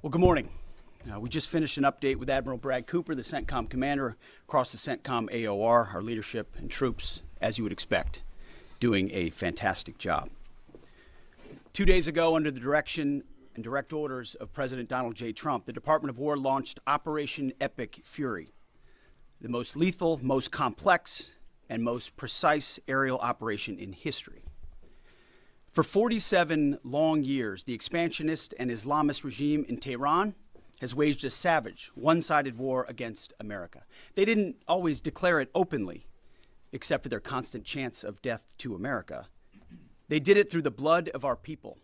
Well, good morning. We just finished an update with Admiral Brad Cooper, the CENTCOM commander, across the CENTCOM AOR, our leadership and troops, as you would expect, doing a fantastic job. 2 days ago, under the direction and direct orders of President Donald J. Trump, the Department of War launched Operation Epic Fury, the most lethal, most complex, and most precise aerial operation in history. For 47 long years, the expansionist and Islamist regime in Tehran has waged a savage, one-sided war against America. They didn't always declare it openly, except for their constant chants of death to America. They did it through the blood of our people.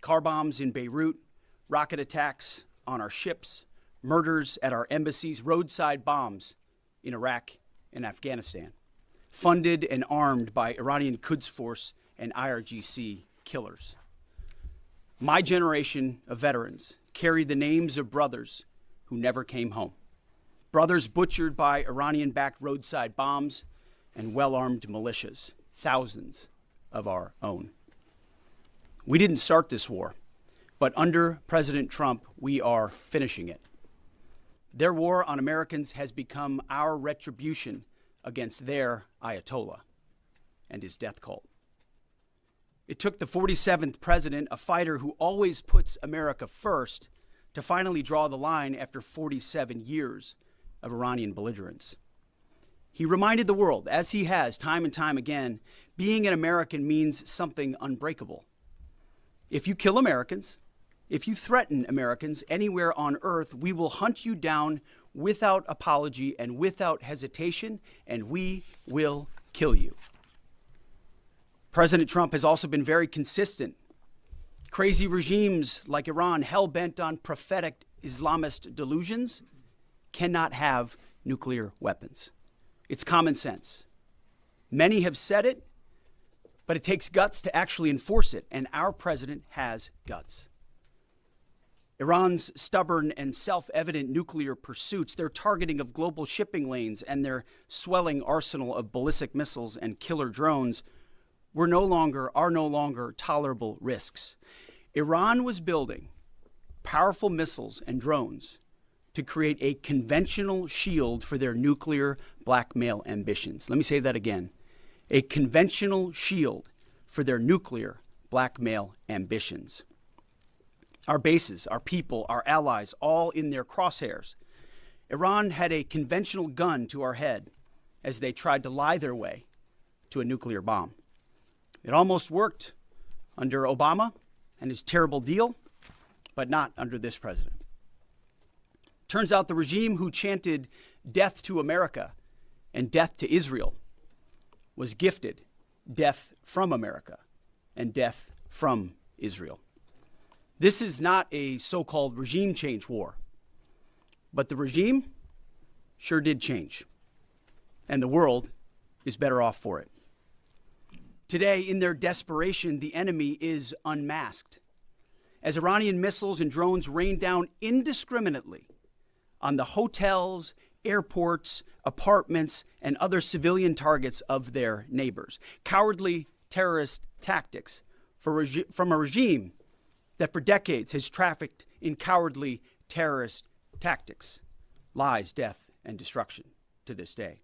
Car bombs in Beirut, rocket attacks on our ships, murders at our embassies, roadside bombs in Iraq and Afghanistan, funded and armed by Iranian Quds Force and IRGC killers. My generation of veterans carry the names of brothers who never came home. Brothers butchered by Iranian-backed roadside bombs and well-armed militias, thousands of our own. We didn't start this war, but under President Trump, we are finishing it. Their war on Americans has become our retribution against their Ayatollah and his death cult. It took the 47th president, a fighter who always puts America first, to finally draw the line after 47 years of Iranian belligerence. He reminded the world, as he has time and time again, being an American means something unbreakable. If you kill Americans, if you threaten Americans anywhere on earth, we will hunt you down without apology and without hesitation, and we will kill you. President Trump has also been very consistent. Crazy regimes like Iran, hell-bent on prophetic Islamist delusions, cannot have nuclear weapons. It's common sense. Many have said it, but it takes guts to actually enforce it, and our president has guts. Iran's stubborn and self-evident nuclear pursuits, their targeting of global shipping lanes, and their swelling arsenal of ballistic missiles and killer drones are no longer tolerable risks. Iran was building powerful missiles and drones to create a conventional shield for their nuclear blackmail ambitions. Let me say that again. A conventional shield for their nuclear blackmail ambitions. Our bases, our people, our allies, all in their crosshairs. Iran had a conventional gun to our head as they tried to lie their way to a nuclear bomb. It almost worked under Obama and his terrible deal, but not under this president. Turns out the regime who chanted death to America and death to Israel was gifted death from America and death from Israel. This is not a so-called regime change war, but the regime sure did change, and the world is better off for it. Today, in their desperation, the enemy is unmasked as Iranian missiles and drones rain down indiscriminately on the hotels, airports, apartments, and other civilian targets of their neighbors. Cowardly terrorist tactics from a regime that for decades has trafficked in cowardly terrorist tactics, lies, death, and destruction to this day.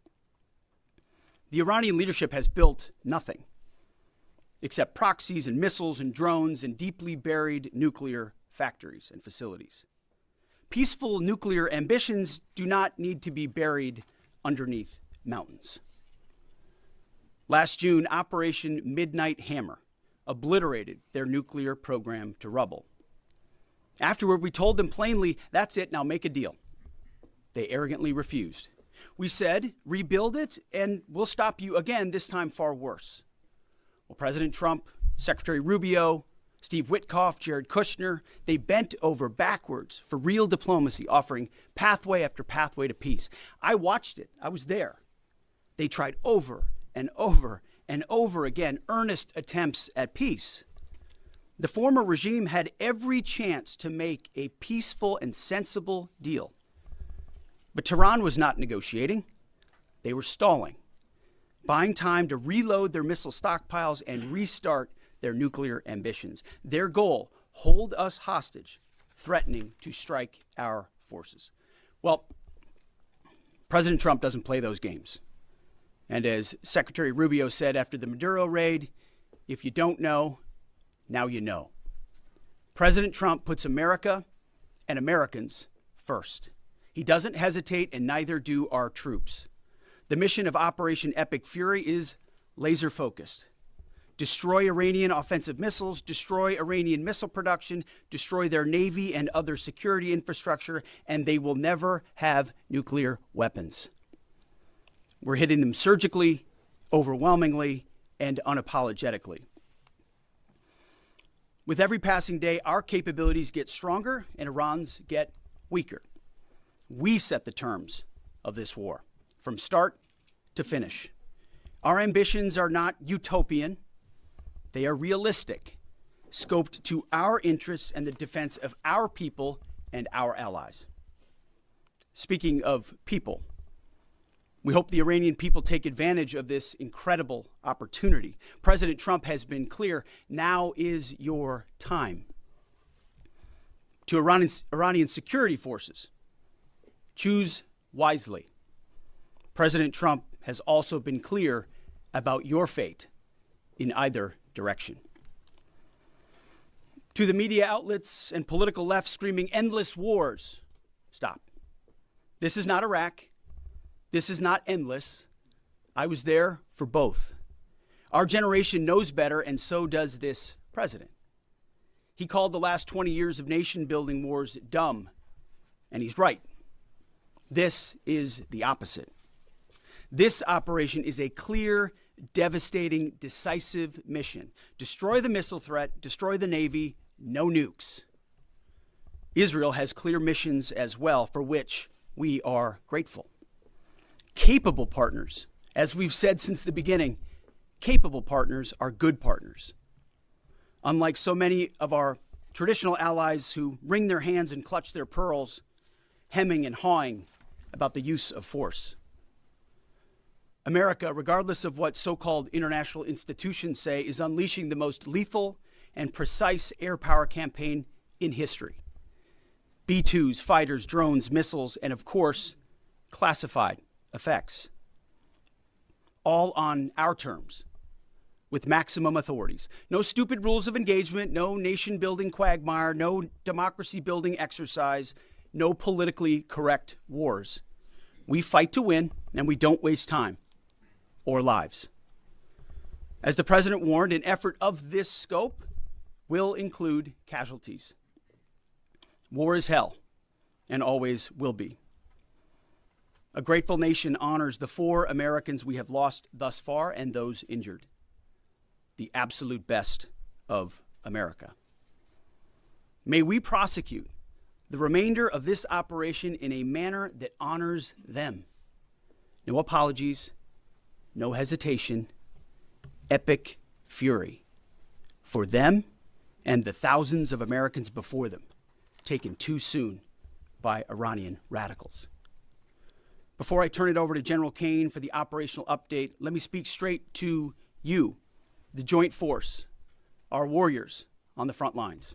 The Iranian leadership has built nothing except proxies and missiles and drones and deeply buried nuclear factories and facilities. Peaceful nuclear ambitions do not need to be buried underneath mountains. Last June, Operation Midnight Hammer obliterated their nuclear program to rubble. Afterward, we told them plainly, that's it, now make a deal. They arrogantly refused. We said, rebuild it, and we'll stop you again, this time far worse. Well, President Trump, Secretary Rubio, Steve Witkoff, Jared Kushner, they bent over backwards for real diplomacy, offering pathway after pathway to peace. I watched it. I was there. They tried over and over and over again earnest attempts at peace. The former regime had every chance to make a peaceful and sensible deal. But Tehran was not negotiating. They were stalling, buying time to reload their missile stockpiles and restart their nuclear ambitions. Their goal, hold us hostage threatening to strike our forces. Well, President Trump doesn't play those games. And as Secretary Rubio said after the Maduro raid, if you don't know, now you know. President Trump puts America and Americans first. He doesn't hesitate, and neither do our troops. The mission of Operation Epic Fury is laser-focused. Destroy Iranian offensive missiles, destroy Iranian missile production, destroy their navy and other security infrastructure, and they will never have nuclear weapons. We're hitting them surgically, overwhelmingly, and unapologetically. With every passing day, our capabilities get stronger and Iran's get weaker. We set the terms of this war, from start to finish. Our ambitions are not utopian. They are realistic, scoped to our interests and the defense of our people and our allies. Speaking of people, we hope the Iranian people take advantage of this incredible opportunity. President Trump has been clear, now is your time. To Iranian security forces, choose wisely. President Trump has also been clear about your fate in either direction. To the media outlets and political left screaming endless wars, stop. This is not Iraq. This is not endless. I was there for both. Our generation knows better, and so does this president. He called the last 20 years of nation-building wars dumb, and he's right. This is the opposite. This operation is a clear, devastating, decisive mission. Destroy the missile threat, destroy the Navy, no nukes. Israel has clear missions as well, for which we are grateful. Capable partners, as we've said since the beginning, capable partners are good partners. Unlike so many of our traditional allies who wring their hands and clutch their pearls, hemming and hawing about the use of force. America, regardless of what so-called international institutions say, is unleashing the most lethal and precise air power campaign in history. B-2s, fighters, drones, missiles, and of course, classified effects. All on our terms, with maximum authorities. No stupid rules of engagement, no nation-building quagmire, no democracy-building exercise, no politically correct wars. We fight to win, and we don't waste time or lives. As the president warned, an effort of this scope will include casualties. War is hell, and always will be. A grateful nation honors the 4 Americans we have lost thus far and those injured. The absolute best of America. May we prosecute the remainder of this operation in a manner that honors them. No apologies, no hesitation, epic fury for them and the thousands of Americans before them, taken too soon by Iranian radicals. Before I turn it over to General Caine for the operational update, let me speak straight to you, the Joint Force, our warriors on the front lines.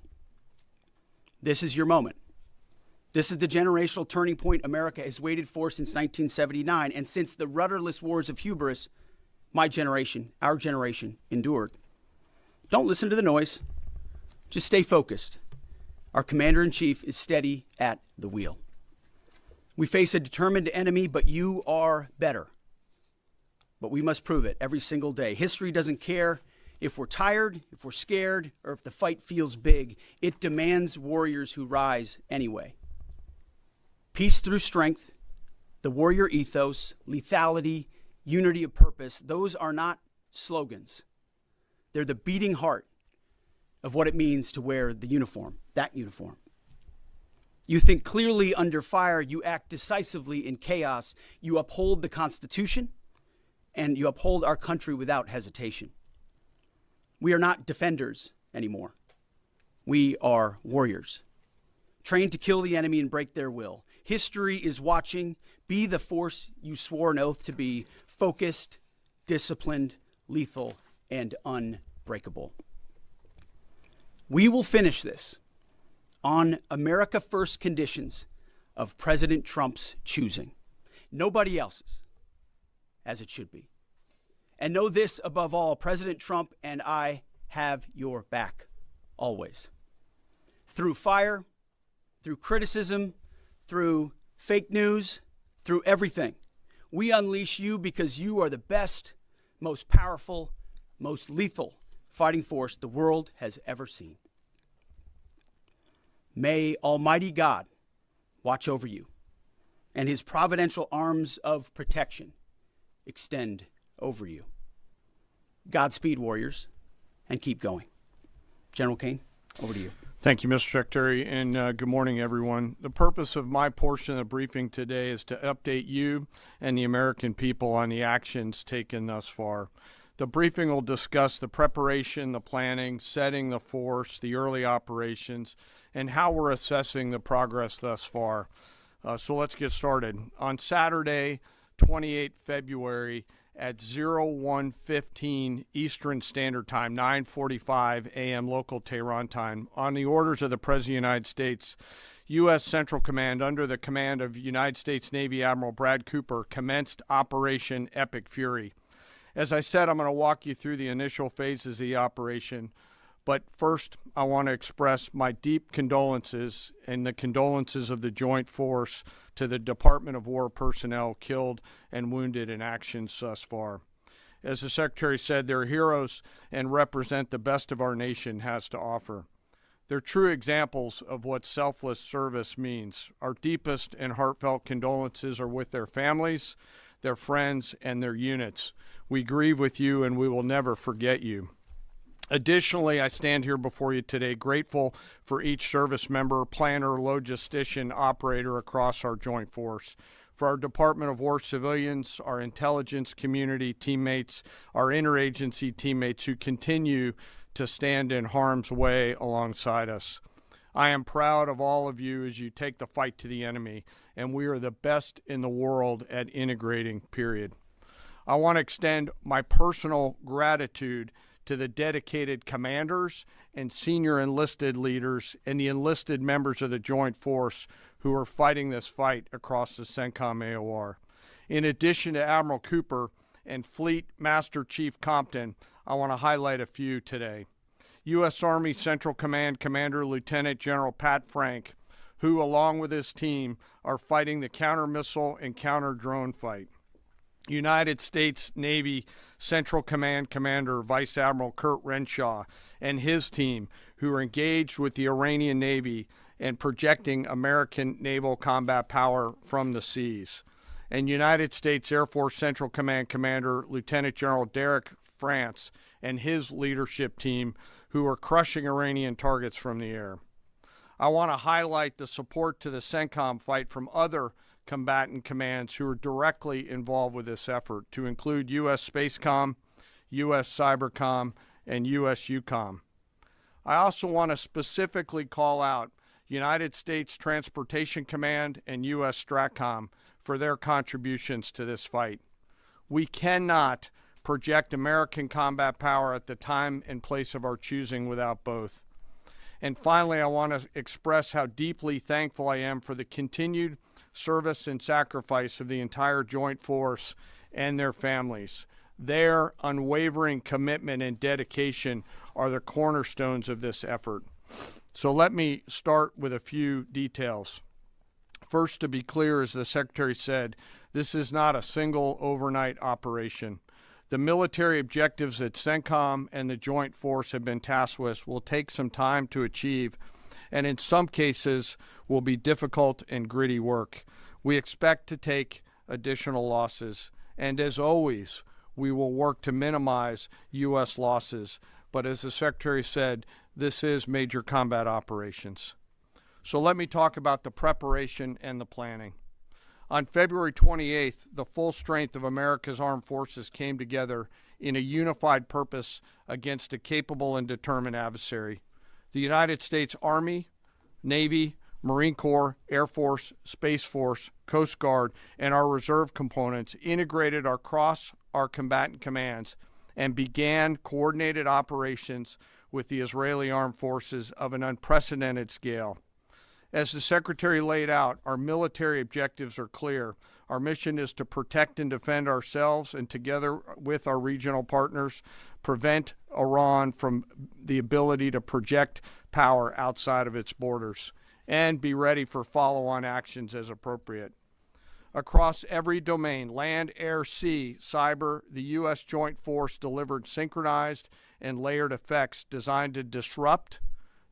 This is your moment. This is the generational turning point America has waited for since 1979, and since the rudderless wars of hubris, my generation, our generation, endured. Don't listen to the noise. Just stay focused. Our commander-in-chief is steady at the wheel. We face a determined enemy, but you are better. But we must prove it every single day. History doesn't care if we're tired, if we're scared, or if the fight feels big. It demands warriors who rise anyway. Peace through strength, the warrior ethos, lethality, unity of purpose, those are not slogans. They're the beating heart of what it means to wear the uniform, that uniform. You think clearly under fire, you act decisively in chaos, you uphold the Constitution, and you uphold our country without hesitation. We are not defenders anymore. We are warriors, trained to kill the enemy and break their will. History is watching. Be the force you swore an oath to be, focused, disciplined, lethal, and unbreakable. We will finish this on America First conditions of President Trump's choosing. Nobody else's, as it should be. And know this above all, President Trump and I have your back, always. Through fire, through criticism, through fake news, through everything. We unleash you because you are the best, most powerful, most lethal fighting force the world has ever seen. May Almighty God watch over you, and his providential arms of protection extend over you. Godspeed, warriors, and keep going. General Caine, over to you. Thank you, Mr. Secretary, and good morning, everyone. The purpose of my portion of the briefing today is to update you and the American people on the actions taken thus far. The briefing will discuss the preparation, the planning, setting the force, the early operations, and how we're assessing the progress thus far. So let's get started. On Saturday, 28 February, at 01:15 Eastern Standard Time, 9:45 a.m. local Tehran time, on the orders of the President of the United States, U.S. Central Command, under the command of United States Navy Admiral Brad Cooper, commenced Operation Epic Fury. As I said, I'm going to walk you through the initial phases of the operation, but first I want to express my deep condolences and the condolences of the Joint Force to the Department of War personnel killed and wounded in actions thus far. As the Secretary said, they're heroes and represent the best of our nation has to offer. They're true examples of what selfless service means. Our deepest and heartfelt condolences are with their families, their friends, and their units. We grieve with you, and we will never forget you. Additionally, I stand here before you today grateful for each service member, planner, logistician, operator across our joint force, for our Department of War civilians, our intelligence community teammates, our interagency teammates who continue to stand in harm's way alongside us. I am proud of all of you as you take the fight to the enemy, and we are the best in the world at integrating, period. I want to extend my personal gratitude to the dedicated commanders and senior enlisted leaders and the enlisted members of the Joint Force who are fighting this fight across the CENTCOM AOR. In addition to Admiral Cooper and Fleet Master Chief Compton, I want to highlight a few today. U.S. Army Central Command Commander Lieutenant General Pat Frank, who, along with his team, are fighting the counter-missile and counter-drone fight. United States Navy Central Command Commander Vice Admiral Kurt Renshaw and his team, who are engaged with the Iranian Navy and projecting American naval combat power from the seas. And United States Air Force Central Command Commander Lieutenant General Derek France and his leadership team, who are crushing Iranian targets from the air. I want to highlight the support to the CENTCOM fight from other combatant commands who are directly involved with this effort, to include U.S. Spacecom, U.S. Cybercom, and U.S. UCOM. I also want to specifically call out United States Transportation Command and U.S. STRATCOM for their contributions to this fight. We cannot project American combat power at the time and place of our choosing without both. And finally, I want to express how deeply thankful I am for the continued service and sacrifice of the entire Joint Force and their families. Their unwavering commitment and dedication are the cornerstones of this effort. So let me start with a few details. First, to be clear, as the Secretary said, this is not a single overnight operation. The military objectives that CENTCOM and the Joint Force have been tasked with will take some time to achieve, and in some cases will be difficult and gritty work. We expect to take additional losses, and as always, we will work to minimize U.S. losses. But as the Secretary said, this is major combat operations. So let me talk about the preparation and the planning. On February 28th, the full strength of America's armed forces came together in a unified purpose against a capable and determined adversary. The United States Army, Navy, Marine Corps, Air Force, Space Force, Coast Guard, and our reserve components integrated across our combatant commands and began coordinated operations with the Israeli armed forces of an unprecedented scale. As the Secretary laid out, our military objectives are clear. Our mission is to protect and defend ourselves and, together with our regional partners, prevent Iran from the ability to project power outside of its borders and be ready for follow-on actions as appropriate. Across every domain, land, air, sea, cyber, the U.S. Joint Force delivered synchronized and layered effects designed to disrupt,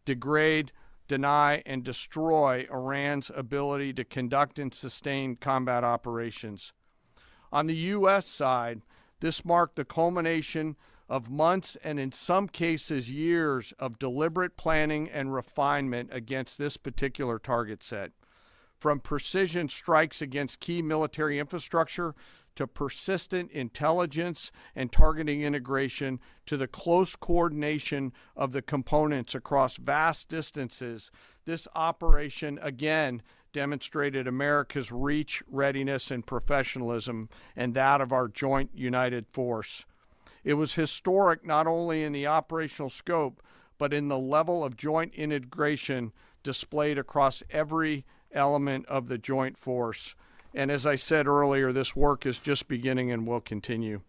degrade, deny, and destroy Iran's ability to conduct and sustain combat operations. On the U.S. side, this marked the culmination of months and in some cases years of deliberate planning and refinement against this particular target set. From precision strikes against key military infrastructure to persistent intelligence and targeting integration to the close coordination of the components across vast distances, this operation again demonstrated America's reach, readiness, and professionalism, and that of our joint united force. It was historic not only in the operational scope, but in the level of joint integration displayed across every element of the joint force. And as I said earlier, this work is just beginning and will continue.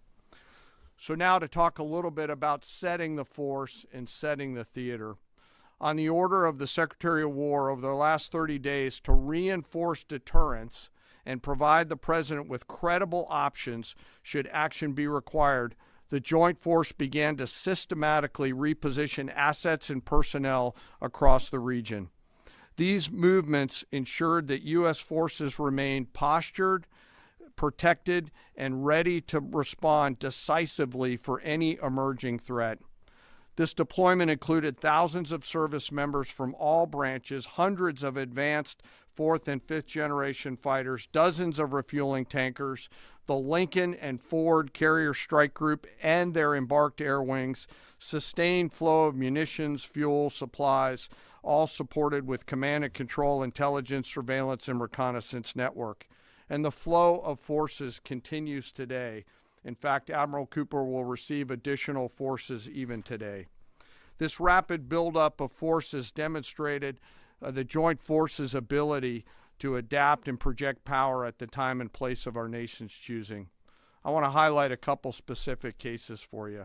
So now to talk a little bit about setting the force and setting the theater. On the order of the Secretary of War over the last 30 days to reinforce deterrence and provide the President with credible options should action be required, the Joint Force began to systematically reposition assets and personnel across the region. These movements ensured that U.S. forces remained postured, protected, and ready to respond decisively for any emerging threat. This deployment included thousands of service members from all branches, hundreds of advanced fourth and fifth generation fighters, dozens of refueling tankers, the Lincoln and Ford Carrier Strike Group and their embarked air wings, sustained flow of munitions, fuel, supplies, all supported with command and control, intelligence, surveillance, and reconnaissance network. And the flow of forces continues today. In fact, Admiral Cooper will receive additional forces even today. This rapid buildup of forces demonstrated the joint forces' ability to adapt and project power at the time and place of our nation's choosing. I want to highlight a couple specific cases for you.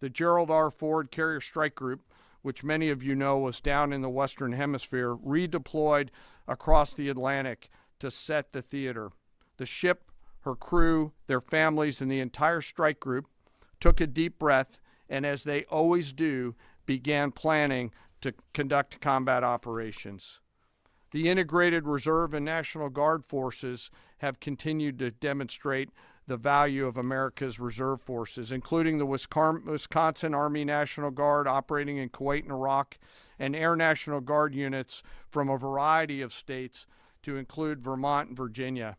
The Gerald R. Ford Carrier Strike Group, which many of you know was down in the Western Hemisphere, redeployed across the Atlantic to set the theater. The ship, her crew, their families, and the entire strike group took a deep breath and, as they always do, began planning to conduct combat operations. The integrated Reserve and National Guard forces have continued to demonstrate the value of America's reserve forces, including the Wisconsin Army National Guard operating in Kuwait and Iraq, and Air National Guard units from a variety of states to include Vermont and Virginia.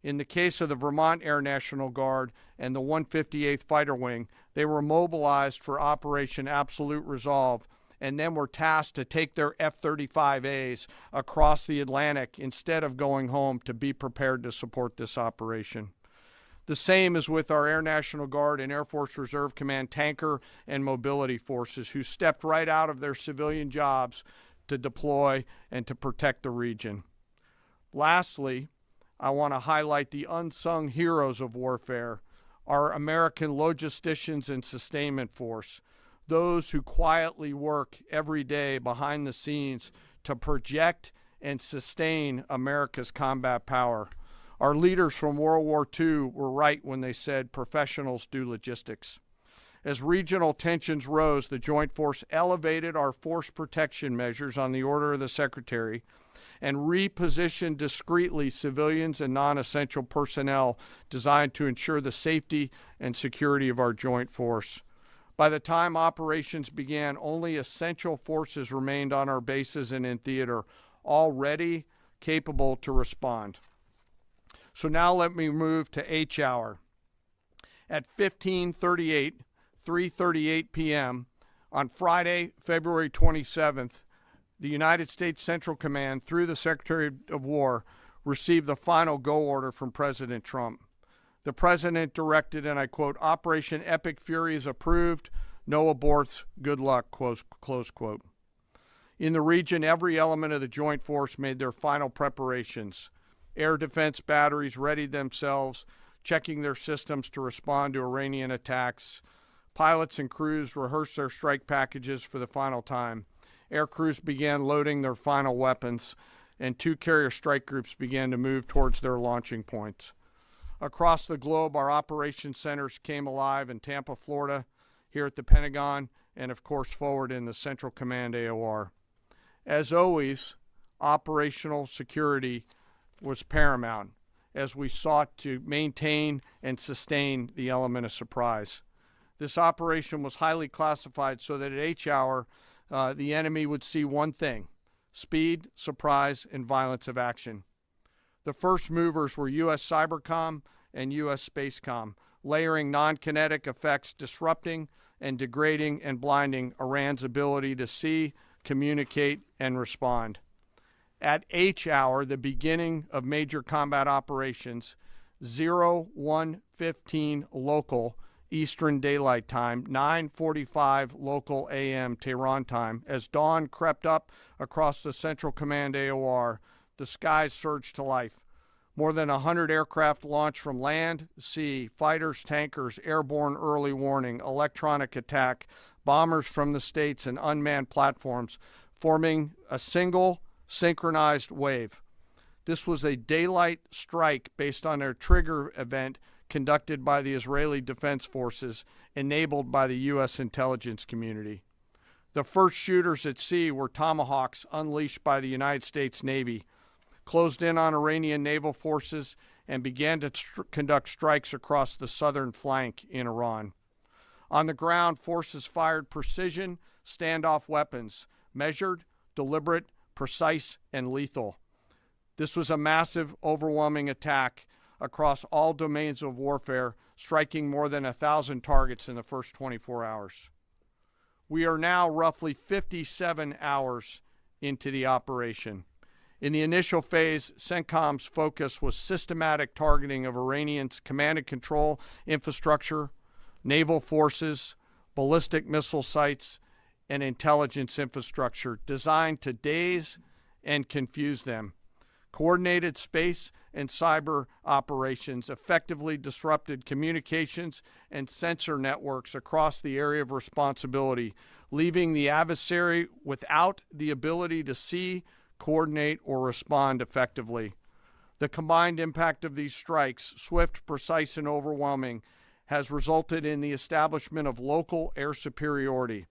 In the case of the Vermont Air National Guard and the 158th Fighter Wing, they were mobilized for Operation Absolute Resolve and then were tasked to take their F-35As across the Atlantic instead of going home to be prepared to support this operation. The same is with our Air National Guard and Air Force Reserve Command tanker and mobility forces, who stepped right out of their civilian jobs to deploy and to protect the region. Lastly, I want to highlight the unsung heroes of warfare, our American logisticians and sustainment force, those who quietly work every day behind the scenes to project and sustain America's combat power. Our leaders from World War II were right when they said professionals do logistics. As regional tensions rose, the Joint Force elevated our force protection measures on the order of the Secretary and repositioned discreetly civilians and non-essential personnel designed to ensure the safety and security of our joint force. By the time operations began, only essential forces remained on our bases and in theater, all ready, capable to respond. So now let me move to H hour. At 3:38 p.m. on Friday, February 27th, the United States Central Command, through the Secretary of War, received the final go order from President Trump. The President directed, and I quote, "Operation Epic Fury is approved. No aborts. Good luck," close quote. In the region, every element of the joint force made their final preparations. Air defense batteries readied themselves, checking their systems to respond to Iranian attacks. Pilots and crews rehearsed their strike packages for the final time. Air crews began loading their final weapons, and 2 carrier strike groups began to move towards their launching points. Across the globe, our operations centers came alive in Tampa, Florida, here at the Pentagon, and of course forward in the Central Command AOR. As always, operational security was paramount as we sought to maintain and sustain the element of surprise. This operation was highly classified so that at H hour, the enemy would see one thing: speed, surprise, and violence of action. The first movers were U.S. Cybercom and U.S. Spacecom, layering non-kinetic effects, disrupting and degrading and blinding Iran's ability to see, communicate, and respond. At H hour, the beginning of major combat operations, 01:15 local Eastern Daylight Time, 9:45 local AM Tehran time, as dawn crept up across the Central Command AOR, the skies surged to life. More than 100 aircraft launched from land, sea, fighters, tankers, airborne early warning, electronic attack, bombers from the States, and unmanned platforms, forming a single synchronized wave. This was a daylight strike based on a trigger event conducted by the Israeli Defense Forces, enabled by the U.S. intelligence community. The first shooters at sea were Tomahawks unleashed by the United States Navy, closed in on Iranian naval forces, and began to conduct strikes across the southern flank in Iran. On the ground, forces fired precision standoff weapons, measured, deliberate, precise, and lethal. This was a massive, overwhelming attack across all domains of warfare, striking more than 1,000 targets in the first 24 hours. We are now roughly 57 hours into the operation. In the initial phase, CENTCOM's focus was systematic targeting of Iranians' command and control infrastructure, naval forces, ballistic missile sites, and intelligence infrastructure designed to daze and confuse them. Coordinated space and cyber operations effectively disrupted communications and sensor networks across the area of responsibility, leaving the adversary without the ability to see, coordinate, or respond effectively. The combined impact of these strikes, swift, precise, and overwhelming, has resulted in the establishment of local air superiority.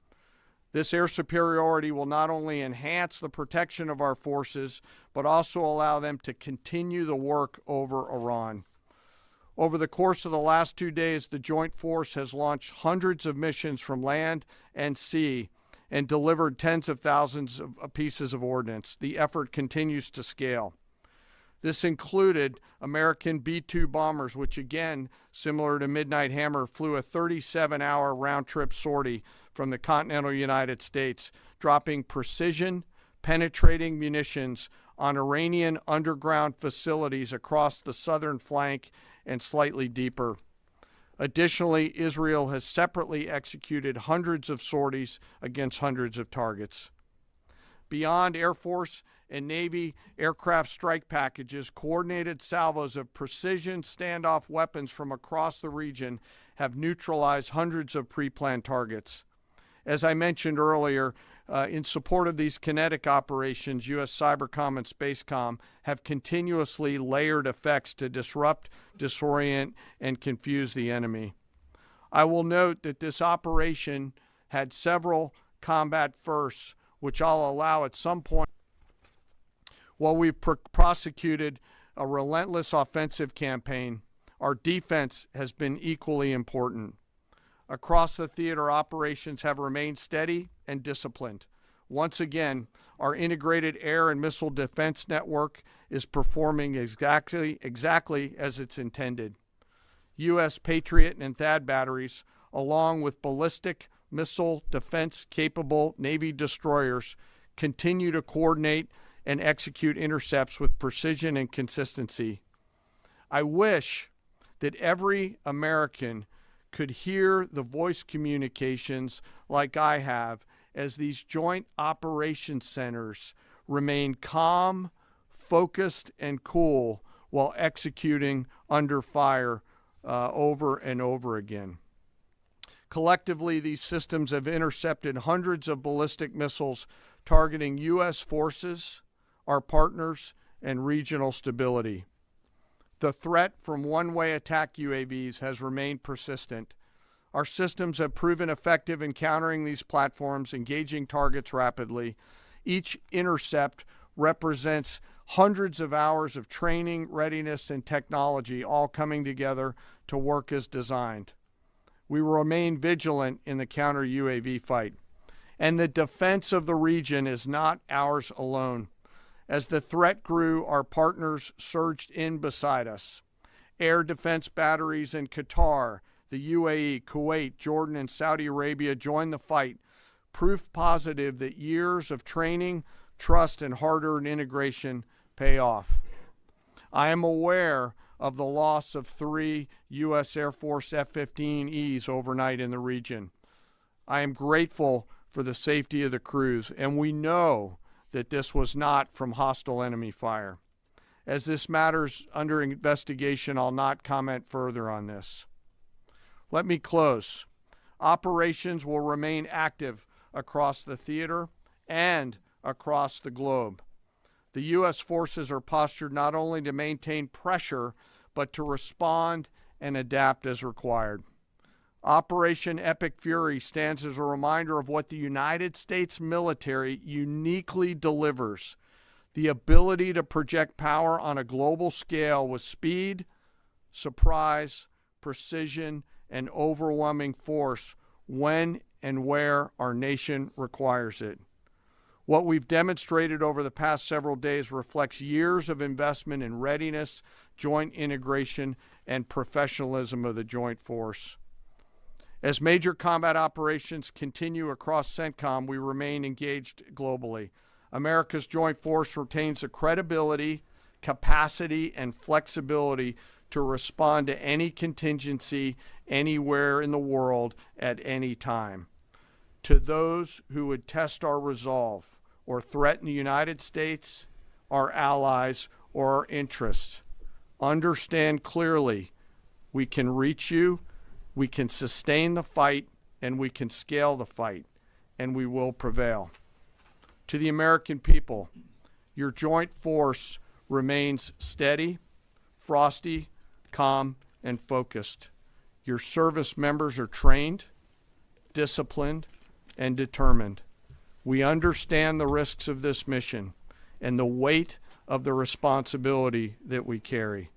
This air superiority will not only enhance the protection of our forces, but also allow them to continue the work over Iran. Over the course of the last 2 days, the Joint Force has launched hundreds of missions from land and sea and delivered tens of thousands of pieces of ordnance. The effort continues to scale. This included American B-2 bombers, which again, similar to Midnight Hammer, flew a 37-hour round-trip sortie from the continental United States, dropping precision, penetrating munitions on Iranian underground facilities across the southern flank and slightly deeper. Additionally, Israel has separately executed hundreds of sorties against hundreds of targets. Beyond Air Force and Navy aircraft strike packages, coordinated salvos of precision standoff weapons from across the region have neutralized hundreds of pre-planned targets. As I mentioned earlier, in support of these kinetic operations, U.S. Cybercom and Spacecom have continuously layered effects to disrupt, disorient, and confuse the enemy. I will note that this operation had several combat firsts, which I'll allow at some point. While we've prosecuted a relentless offensive campaign, our defense has been equally important. Across the theater, operations have remained steady and disciplined. Once again, our integrated air and missile defense network is performing exactly as it's intended. U.S. Patriot and THAAD batteries, along with ballistic missile defense-capable Navy destroyers, continue to coordinate and execute intercepts with precision and consistency. I wish that every American could hear the voice communications like I have as these joint operations centers remain calm, focused, and cool while executing under fire over and over again. Collectively, these systems have intercepted hundreds of ballistic missiles targeting U.S. forces, our partners, and regional stability. The threat from one-way attack UAVs has remained persistent. Our systems have proven effective in countering these platforms, engaging targets rapidly. Each intercept represents hundreds of hours of training, readiness, and technology all coming together to work as designed. We will remain vigilant in the counter-UAV fight. And the defense of the region is not ours alone. As the threat grew, our partners surged in beside us. Air defense batteries in Qatar, the UAE, Kuwait, Jordan, and Saudi Arabia joined the fight, proof positive that years of training, trust, and hard-earned integration pay off. I am aware of the loss of 3 U.S. Air Force F-15Es overnight in the region. I am grateful for the safety of the crews, and we know that this was not from hostile enemy fire. As this matter's under investigation, I'll not comment further on this. Let me close. Operations will remain active across the theater and across the globe. The U.S. forces are postured not only to maintain pressure, but to respond and adapt as required. Operation Epic Fury stands as a reminder of what the United States military uniquely delivers: the ability to project power on a global scale with speed, surprise, precision, and overwhelming force when and where our nation requires it. What we've demonstrated over the past several days reflects years of investment in readiness, joint integration, and professionalism of the joint force. As major combat operations continue across CENTCOM, we remain engaged globally. America's joint force retains the credibility, capacity, and flexibility to respond to any contingency anywhere in the world at any time. To those who would test our resolve or threaten the United States, our allies, or our interests, understand clearly we can reach you, we can sustain the fight, and we can scale the fight, and we will prevail. To the American people, your joint force remains steady, frosty, calm, and focused. Your service members are trained, disciplined, and determined. We understand the risks of this mission and the weight of the responsibility that we carry.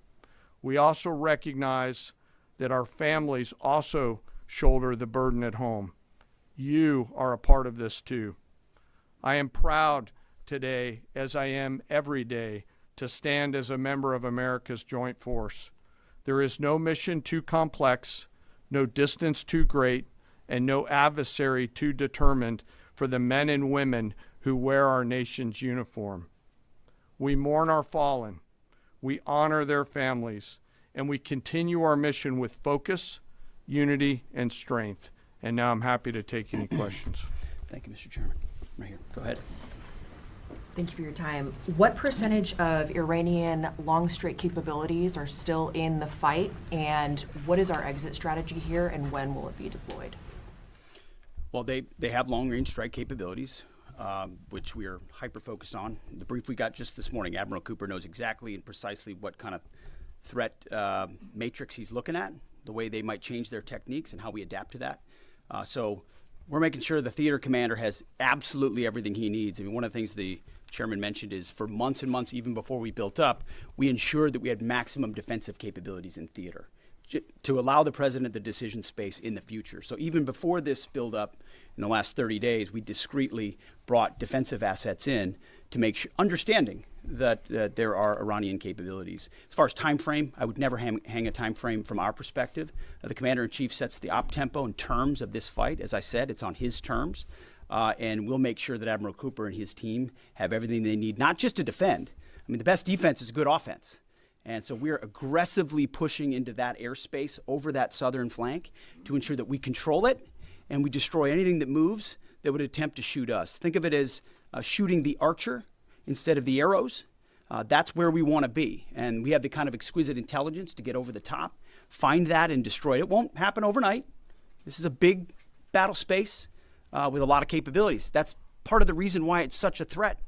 We also recognize that our families also shoulder the burden at home. You are a part of this too. I am proud today, as I am every day, to stand as a member of America's joint force. There is no mission too complex, no distance too great, and no adversary too determined for the men and women who wear our nation's uniform. We mourn our fallen, we honor their families, and we continue our mission with focus, unity, and strength. And now I'm happy to take any questions. Thank you, Mr. Chairman. Right here. Go ahead. Thank you for your time. What percentage of Iranian long-strike capabilities are still in the fight, and what is our exit strategy here, and when will it be deployed? Well, they have long-range strike capabilities, which we are hyper-focused on. The brief we got just this morning, Admiral Cooper knows exactly and precisely what kind of threat matrix he's looking at, the way they might change their techniques, and how we adapt to that. So we're making sure the theater commander has absolutely everything he needs. I mean, one of the things the chairman mentioned is for months and months, even before we built up, we ensured that we had maximum defensive capabilities in theater to allow the president the decision space in the future. So even before this build up in the last 30 days, we discreetly brought defensive assets in to make sure, understanding that there are Iranian capabilities. As far as time frame, I would never hang a time frame from our perspective. The commander-in-chief sets the op tempo and terms of this fight. As I said, it's on his terms. And we'll make sure that Admiral Cooper and his team have everything they need, not just to defend. I mean, the best defense is good offense. And so we're aggressively pushing into that airspace over that southern flank to ensure that we control it and we destroy anything that moves that would attempt to shoot us. Think of it as shooting the archer instead of the arrows. That's where we want to be. And we have the kind of exquisite intelligence to get over the top, find that and destroy it. It won't happen overnight. This is a big battle space with a lot of capabilities. That's part of the reason why it's such a threat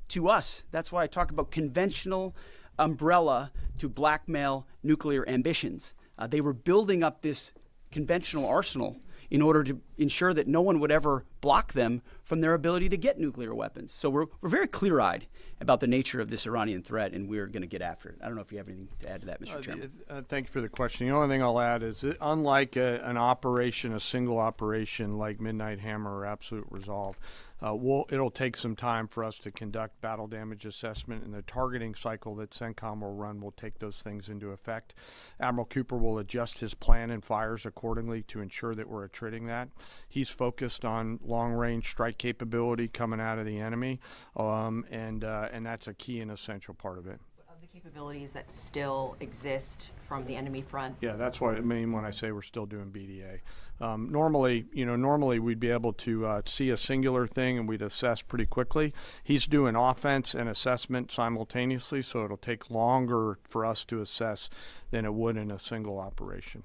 to us. That's why I talk about conventional umbrella to blackmail nuclear ambitions. They were building up this conventional arsenal in order to ensure that no one would ever block them from their ability to get nuclear weapons. So we're very clear-eyed about the nature of this Iranian threat, and we're going to get after it. I don't know if you have anything to add to that, Mr. Chairman. Thank you for the question. The only thing I'll add is that unlike an operation, a single operation like Midnight Hammer or Absolute Resolve, it'll take some time for us to conduct battle damage assessment, and the targeting cycle that CENTCOM will run will take those things into effect. Admiral Cooper will adjust his plan and fires accordingly to ensure that we're attriting that. He's focused on long-range strike capability coming out of the enemy, and that's a key and essential part of it. Of the capabilities that still exist from the enemy front? Yeah, that's what I mean when I say we're still doing BDA. Normally we'd be able to see a singular thing and we'd assess pretty quickly. He's doing offense and assessment simultaneously, so it'll take longer for us to assess than it would in a single operation.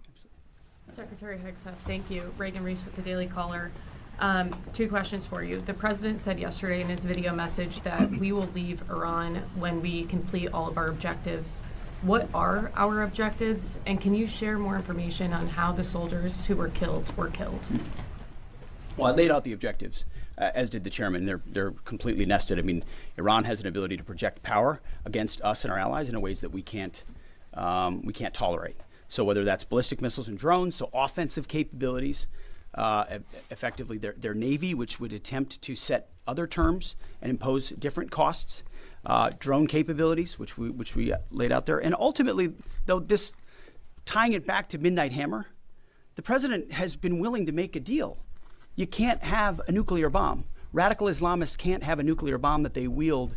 Secretary Hegseth, thank you. Reagan Reese with the Daily Caller. 2 questions for you. The president said yesterday in his video message that we will leave Iran when we complete all of our objectives. What are our objectives, and can you share more information on how the soldiers who were killed were killed? Well, I laid out the objectives, as did the chairman. They're completely nested. I mean, Iran has an ability to project power against us and our allies in ways that we can't tolerate. So whether that's ballistic missiles and drones, so offensive capabilities, effectively their navy, which would attempt to set other terms and impose different costs, drone capabilities, which we laid out there, and ultimately, though, this tying it back to Midnight Hammer, the president has been willing to make a deal. You can't have a nuclear bomb. Radical Islamists can't have a nuclear bomb that they wield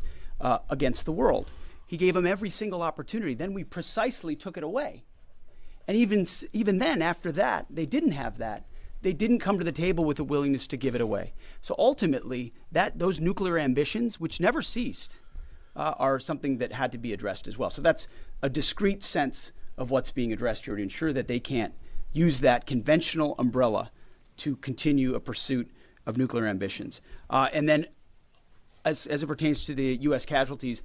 against the world. He gave them every single opportunity. Then we precisely took it away. And even then, after that, they didn't have that. They didn't come to the table with a willingness to give it away. So ultimately, those nuclear ambitions, which never ceased, are something that had to be addressed as well. So that's a discrete sense of what's being addressed here to ensure that they can't use that conventional umbrella to continue a pursuit of nuclear ambitions. And then as it pertains to the U.S. casualties,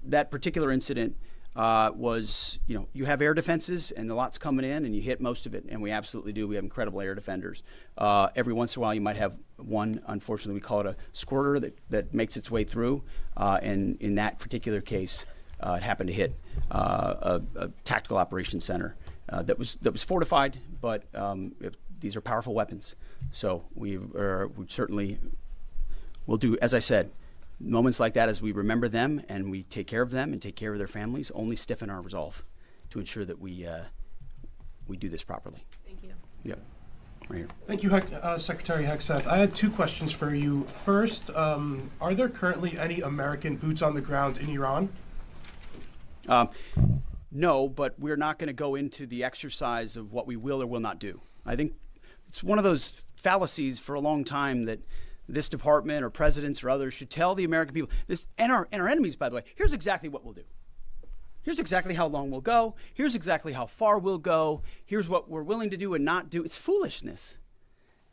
that particular incident was, you have air defenses and the lot's coming in and you hit most of it, and we absolutely do. We have incredible air defenders. Every once in a while you might have one, unfortunately we call it a squirter that makes its way through, and in that particular case it happened to hit a tactical operations center that was fortified, but these are powerful weapons. So we certainly will do, as I said, moments like that, as we remember them and we take care of them and take care of their families, only stiffen our resolve to ensure that we do this properly. Thank you. Yep. Right here. Thank you, Secretary Hegseth. I had 2 questions for you. First, are there currently any American boots on the ground in Iran? No, but we're not going to go into the exercise of what we will or will not do. I think it's one of those fallacies for a long time that this department or presidents or others should tell the American people, and our enemies, by the way, here's exactly what we'll do. Here's exactly how long we'll go. Here's exactly how far we'll go. Here's what we're willing to do and not do. It's foolishness.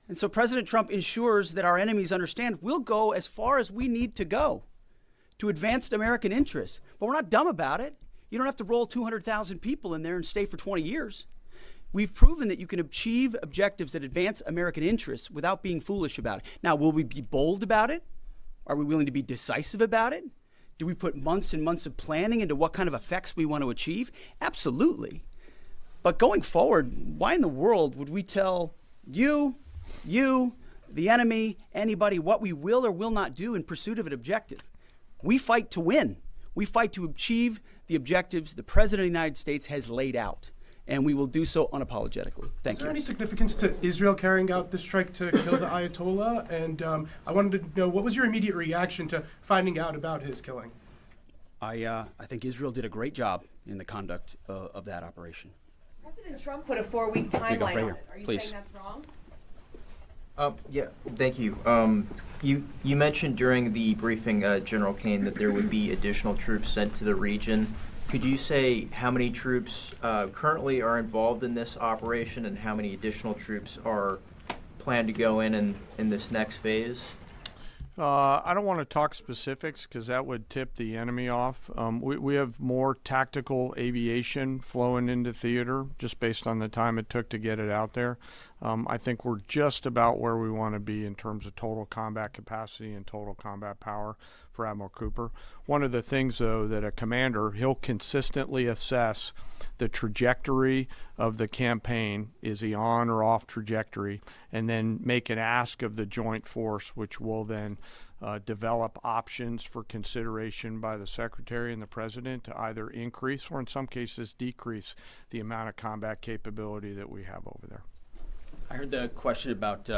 And so President Trump ensures that our enemies understand we'll go as far as we need to go to advance American interests. But we're not dumb about it. You don't have to roll 200,000 people in there and stay for 20 years. We've proven that you can achieve objectives that advance American interests without being foolish about it. Now, will we be bold about it? Are we willing to be decisive about it? Do we put months and months of planning into what kind of effects we want to achieve? Absolutely. But going forward, why in the world would we tell you, the enemy, anybody, what we will or will not do in pursuit of an objective? We fight to win. We fight to achieve the objectives the President of the United States has laid out, and we will do so unapologetically. Thank you. Is there any significance to Israel carrying out the strike to kill the Ayatollah? And I wanted to know, what was your immediate reaction to finding out about his killing? I think Israel did a great job in the conduct of that operation. President Trump put a 4-week timeline on it. Are you Please. saying that's wrong? Yeah, thank you. You mentioned during the briefing, General Caine, that there would be additional troops sent to the region. Could you say how many troops currently are involved in this operation and how many additional troops are planned to go in this next phase? I don't want to talk specifics because that would tip the enemy off. We have more tactical aviation flowing into theater just based on the time it took to get it out there. I think we're just about where we want to be in terms of total combat capacity and total combat power for Admiral Cooper. One of the things, though, that a commander, he'll consistently assess the trajectory of the campaign. Is he on or off trajectory? And then make an ask of the joint force, which will then develop options for consideration by the Secretary and the President to either increase or in some cases decrease the amount of combat capability that we have over there. I heard the question about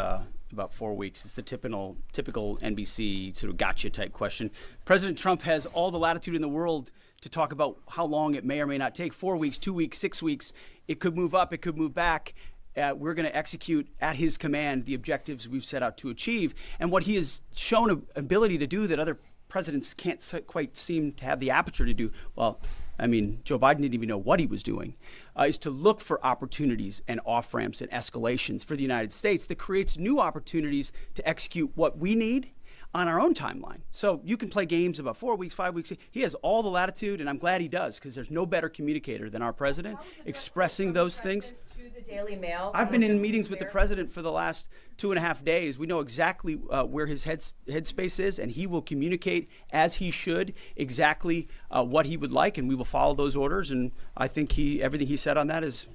4 weeks. It's the typical NBC sort of gotcha type question. President Trump has all the latitude in the world to talk about how long it may or may not take. 4 weeks, 2 weeks, 6 weeks. It could move up. It could move back. We're going to execute at his command the objectives we've set out to achieve. And what he has shown an ability to do that other presidents can't quite seem to have the aperture to do, well, I mean, Joe Biden didn't even know what he was doing, is to look for opportunities and off-ramps and escalations for the United States that creates new opportunities to execute what we need on our own timeline. So you can play games about 4 weeks, 5 weeks. He has all the latitude, and I'm glad he does, because there's no better communicator than our president expressing those things. To the Daily Mail. I've been in meetings with the president for the last 2.5 days. We know exactly where his headspace is, and he will communicate as he should exactly what he would like, and we will follow those orders. And I think everything he said on that is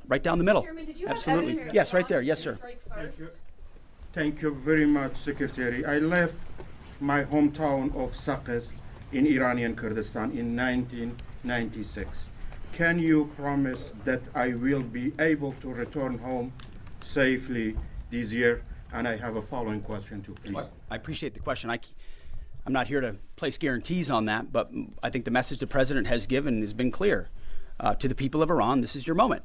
right down the middle. Chairman, did you absolutely. have Yes, right there. Yes, sir. Thank you very much, Secretary. I left my hometown of Sakis in Iranian Kurdistan in 1996. Can you promise that I will be able to return home safely this year? And I have a following question too, please. I appreciate the question. I'm not here to place guarantees on that, but I think the message the president has given has been clear to the people of Iran. This is your moment.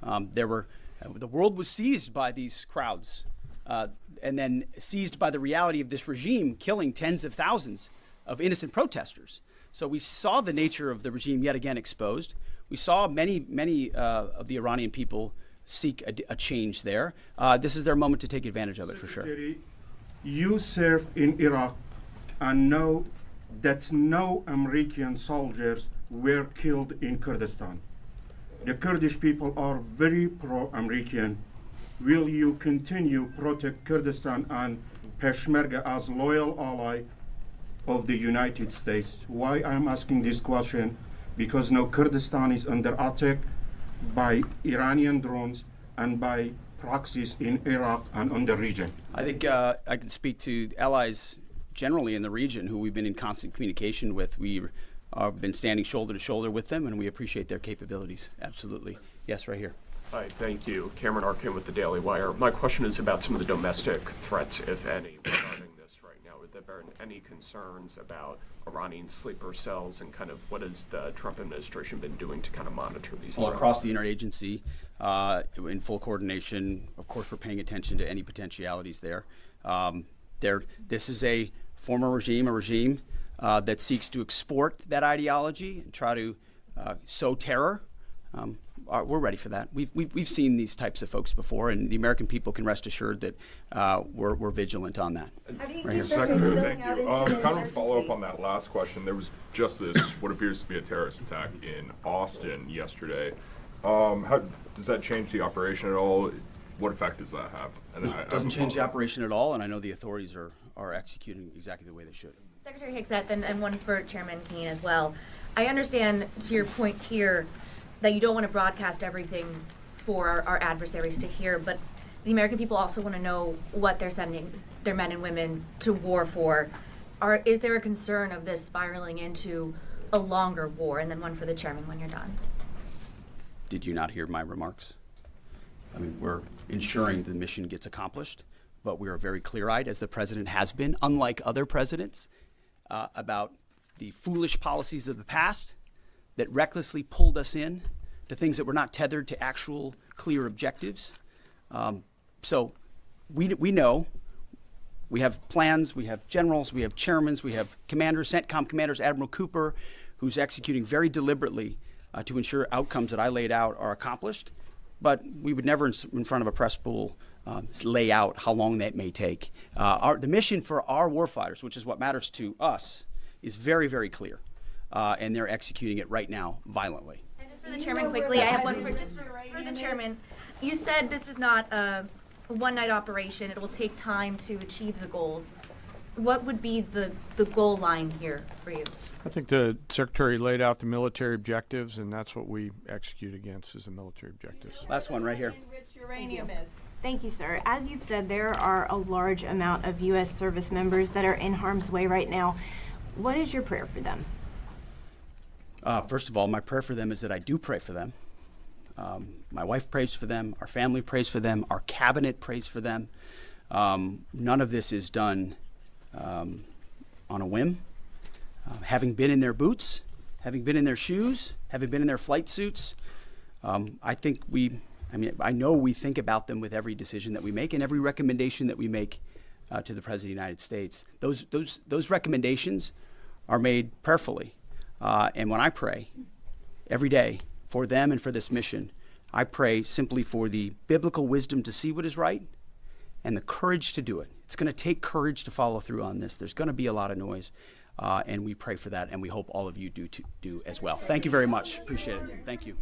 The world was seized by these crowds. And then seized by the reality of this regime killing tens of thousands of innocent protesters. So we saw the nature of the regime yet again exposed. We saw many of the Iranian people seek a change there. This is their moment to take advantage of it, for sure. You served in Iraq and know that no American soldiers were killed in Kurdistan. The Kurdish people are very pro-American. Will you continue protect Kurdistan and Peshmerga as loyal ally of the United States? Why I'm asking this question? Because now Kurdistan is under attack by Iranian drones and by proxies in Iraq and on the region. I think I can speak to allies generally in the region who we've been in constant communication with. We've been standing shoulder to shoulder with them, and we appreciate their capabilities. Absolutely. Yes, right here. Hi, thank you. Cameron Arkin with the Daily Wire. My question is about some of the domestic threats, if any, regarding this right now. Have there been any concerns about Iranian sleeper cells and kind of what has the Trump administration been doing to kind of monitor these threats? Across the interagency, in full coordination, of course, we're paying attention to any potentialities there. This is a former regime, a regime that seeks to export that ideology and try to sow terror. We're ready for that. We've seen these types of folks before, and the American people can rest assured that we're vigilant on that. Right here. Secretary, thank you. Kind of a follow up on that last question. There was just this what appears to be a terrorist attack in Austin yesterday. How does that change the operation at all? What effect does that have? And it doesn't change the operation at all, and I know the authorities are executing exactly the way they should. Secretary Hegseth, and one for Chairman Caine as well. I understand, to your point here, that you don't want to broadcast everything for our adversaries to hear, but the American people also want to know what they're sending their men and women to war for. Is there a concern of this spiraling into a longer war? And then one for the chairman when you're done. Did you not hear my remarks? I mean, we're ensuring the mission gets accomplished, but we are very clear-eyed, as the president has been, unlike other presidents, about the foolish policies of the past that recklessly pulled us in to things that were not tethered to actual clear objectives. So we know. We have plans, we have generals, we have chairmen, we have commanders, CENTCOM commanders, Admiral Cooper, who's executing very deliberately to ensure outcomes that I laid out are accomplished. But we would never, in front of a press pool, lay out how long that may take. The mission for our warfighters, which is what matters to us, is very, very clear. And they're executing it right now violently. And just for the chairman quickly, I have one just for the chairman. You said this is not a one-night operation. It will take time to achieve the goals. What would be the goal line here for you? I think the Secretary laid out the military objectives, and that's what we execute against is the military objectives. Last one right here. Thank you, sir. As you've said, there are a large amount of U.S. service members that are in harm's way right now. What is your prayer for them? First of all, my prayer for them is that I do pray for them. My wife prays for them. Our family prays for them. Our cabinet prays for them. None of this is done on a whim. Having been in their boots, having been in their shoes, having been in their flight suits, I know we think about them with every decision that we make and every recommendation that we make to the President of the United States. Those recommendations are made prayerfully. And when I pray every day for them and for this mission, I pray simply for the biblical wisdom to see what is right and the courage to do it. It's going to take courage to follow through on this. There's going to be a lot of noise, and we pray for that, and we hope all of you do as well. Thank you very much. Appreciate it. Thank you.